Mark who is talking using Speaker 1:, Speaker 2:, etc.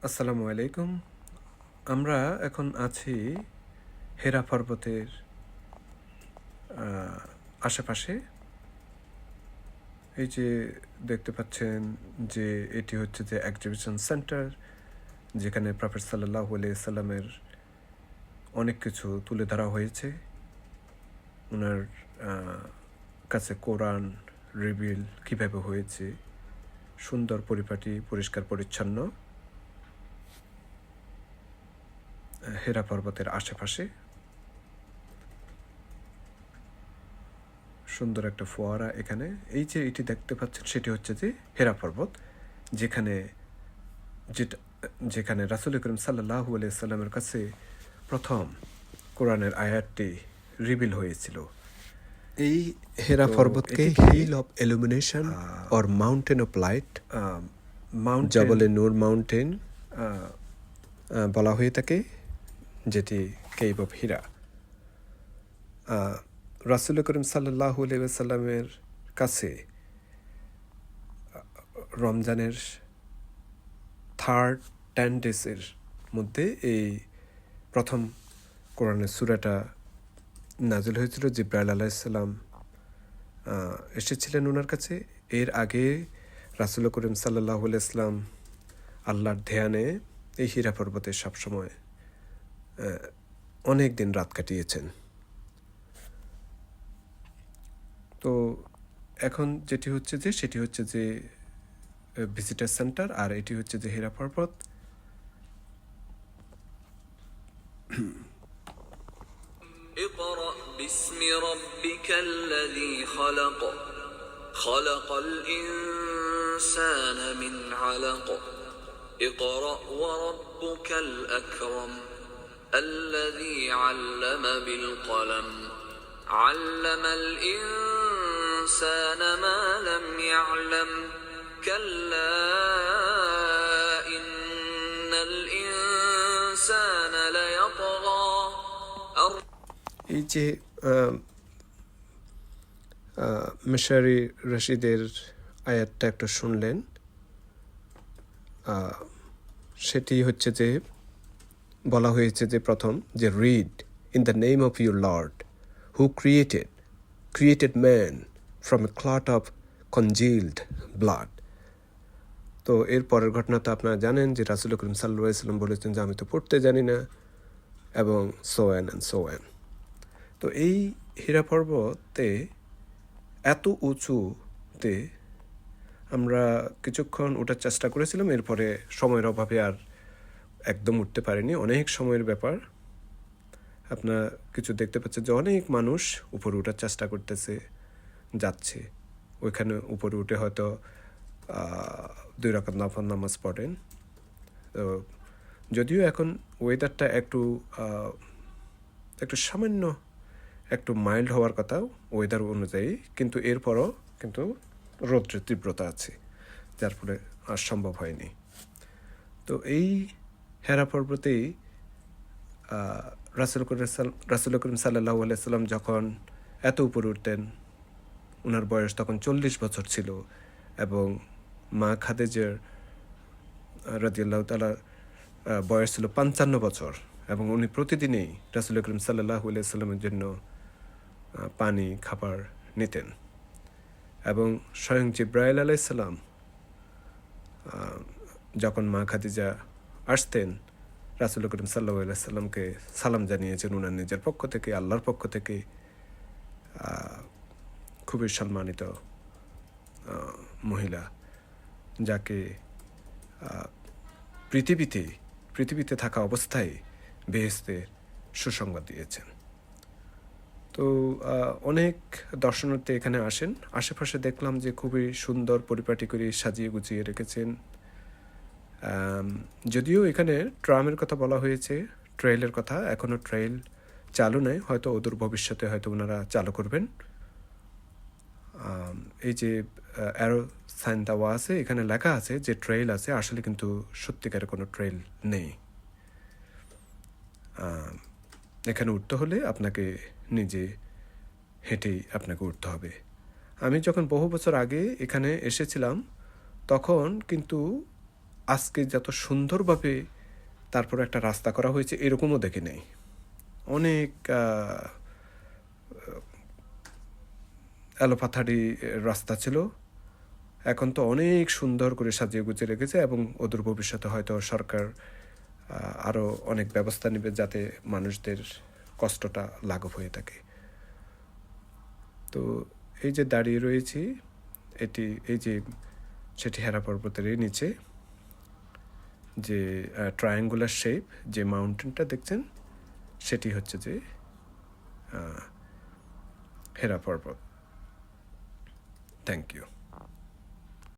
Speaker 1: আসসালামু আলাইকুম। আমরা এখন আছি হেরা পর্বতের আশেপাশে। এই যে দেখতে পাচ্ছেন যে এটি হচ্ছে যে এক্সিবিশন সেন্টার, যেখানে প্রফেট সাল্লাল্লাহু আলাইহি সাল্লামের অনেক কিছু তুলে ধরা হয়েছে। ওনার কাছে কোরআন রিভিল কীভাবে হয়েছে, সুন্দর পরিপাটি পরিষ্কার পরিচ্ছন্ন হেরা পর্বতের আশেপাশে সুন্দর একটা ফোয়ারা। এখানে এই যে এটি দেখতে পাচ্ছেন সেটি হচ্ছে যে হেরা পর্বত, যেখানে রাসূল করিম সাল্লাল্লাহু আলাইহি সাল্লামের কাছে প্রথম কোরআনের আয়াতটি রিভিল হয়েছিল। এই হেরা পর্বতকে hill of illumination or mountain of light, জবলে নূর মাউন্টেন বলা হয়ে থাকে, যেটি কেভ অফ হিরা। রাসূল করিম সাল্লাল্লাহু আলাইহি ওয়াসাল্লামের কাছে রমজানের 10 ডেজের মধ্যে এই প্রথম কোরআনের সূরাটা নাজিল হয়েছিল। জিবরাইল আলাইহিস সালাম এসেছিলেন ওনার কাছে। এর আগে রাসূল করিম সাল্লাল্লাহু আলাইহি ওয়াসাল্লাম আল্লাহর ধ্যানে এই হীরা পর্বতে সবসময় অনেক দিন রাত কাটিয়েছেন। তো এখন যেটি হচ্ছে যে সেটি হচ্ছে যে ভিজিটার সেন্টার, আর এটি হচ্ছে যে হীরা পর্বত।
Speaker 2: اقرأ باسم ربك الذي خلق خلق الإنسان من علق اقرأ وربك الأكرم الذي علم بالقلم علم الإنسان ما لم يعلم كلا إن الإنسان ليطغى
Speaker 1: এই যে মিশরি রশিদের আয়াতটা একটা শুনলেন, সেটি হচ্ছে যে বলা হয়েছে যে প্রথম যে read in the name of your lord who created man from a clot of congealed blood. তো এর পরের ঘটনা তো আপনারা জানেন যে রাসূল করিম সাল্লাল্লাহু আলাইহি ওয়াসাল্লাম বলেছেন যে আমি তো পড়তে জানি না, এবং সো অ্যান্ড। তো এই হীরা পর্বতে এত উঁচুতে আমরা কিছুক্ষণ ওঠার চেষ্টা করেছিলাম, এরপরে সময়ের অভাবে আর একদম উঠতে পারিনি। অনেক সময়ের ব্যাপার। আপনারা কিছু দেখতে পাচ্ছেন যে অনেক মানুষ উপরে ওঠার চেষ্টা করতেছে, যাচ্ছে। ওইখানে উপরে উঠে হয়তো 2 রাকাত নফল নামাজ পড়েন। তো যদিও এখন ওয়েদারটা একটু সামান্য একটু মাইল্ড হওয়ার কথা ওয়েদার অনুযায়ী, কিন্তু এরপরও কিন্তু রৌদ্রের তীব্রতা আছে, যার ফলে আর সম্ভব হয়নি। তো এই হেরা পর্বতেই রাসূল করিম সাল্লাল্লাহু আলাইহি সাল্লাম যখন এত উপরে উঠতেন, ওনার বয়স তখন 40 বছর ছিল, এবং মা খাদিজা রাদিয়াল্লাহু তাআলা বয়স ছিল 55 বছর, এবং উনি প্রতিদিনই রাসূল করিম সাল্লাল্লাহু আলাইহি সাল্লামের জন্য পানি খাবার নিতেন। এবং স্বয়ং জিবরাইল আলাইহিস সালাম যখন মা খাদিজা আসতেন, রাসূল করিম সাল্লাল্লাহু আলাইহি সাল্লামকে সালাম জানিয়েছেন ওনার নিজের পক্ষ থেকে, আল্লাহর পক্ষ থেকে। খুবই সম্মানিত মহিলা, যাকে পৃথিবীতে থাকা অবস্থায় বেহেশতের সুসংবাদ দিয়েছেন। তো অনেক দর্শনার্থী এখানে আসেন। আশেপাশে দেখলাম যে খুবই সুন্দর পরিপাটি করে সাজিয়ে গুছিয়ে রেখেছেন। যদিও এখানে ট্রামের কথা বলা হয়েছে, ট্রেইলের কথা, এখনও ট্রেইল চালু নেই, হয়তো অদূর ভবিষ্যতে হয়তো ওনারা চালু করবেন। এই যে অ্যারো সাইন দেওয়া আছে, এখানে লেখা আছে যে ট্রেইল আছে, আসলে কিন্তু সত্যিকারের কোনো ট্রেইল নেই। এখানে উঠতে হলে আপনাকে নিজে হেঁটেই আপনাকে উঠতে হবে। আমি যখন বহু বছর আগে এখানে এসেছিলাম, তখন কিন্তু আজকে যত সুন্দরভাবে তারপর একটা রাস্তা করা হয়েছে এরকমও দেখি নাই। অনেক এলোপাথারি রাস্তা ছিল, এখন তো অনেক সুন্দর করে সাজিয়ে গুছিয়ে রেখেছে এবং অদূর ভবিষ্যতে হয়তো সরকার আরও অনেক ব্যবস্থা নেবে যাতে মানুষদের কষ্টটা লাঘব হয়ে থাকে। তো এই যে দাঁড়িয়ে রয়েছি, এটি এই যে সেটি হেরা পর্বতের নিচে যে ট্রায়াঙ্গুলার শেপ যে মাউন্টেনটা দেখছেন সেটি হচ্ছে যে হেরা পর্বত। Thank you.